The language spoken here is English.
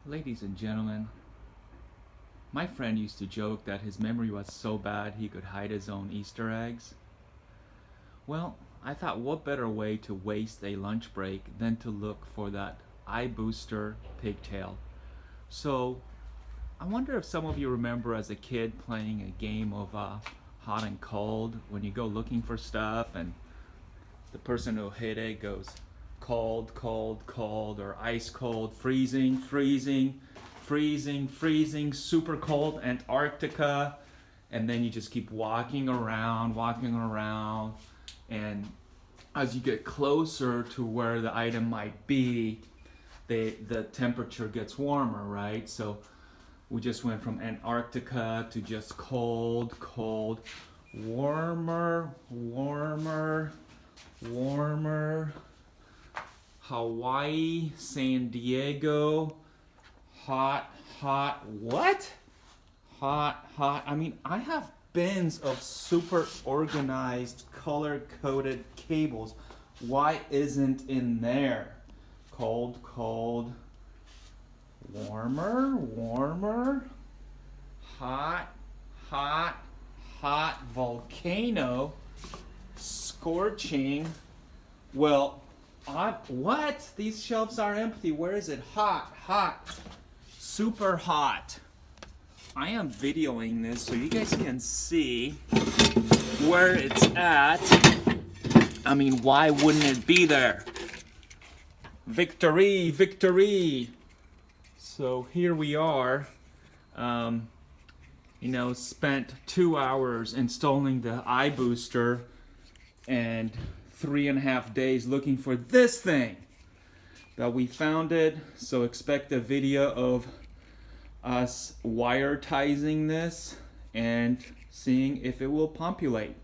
Ladies and gentlemen, my friend used to joke that his memory was so bad he could hide his own Easter eggs. Well, I thought what better way to waste a lunch break than to look for that iBooster Pigtail. So, I wonder if some of you remember as a kid playing a game of hot and cold when you go looking for stuff and the person who hit it goes cold, cold, cold, or ice cold, freezing, freezing, freezing, freezing, super cold, Antarctica, and then you just keep walking around, and as you get closer to where the item might be, the temperature gets warmer, right? So we just went from Antarctica to just cold, cold, warmer, warmer, warmer, Hawaii, San Diego, hot, hot, what? Hot, hot. I mean, I have bins of super organized, color-coded cables. Why isn't in there? Cold, cold, warmer, warmer, hot, hot, hot, volcano, scorching. Well, what? These shelves are empty. Where is it? Hot, hot, super hot. I am videoing this so you guys can see where it's at. I mean, why wouldn't it be there? Victory, victory. So here we are. Spent 2 hours installing the iBooster and 3.5 days looking for this thing. But we found it, so expect a video of us wire-tizing this and seeing if it will populate.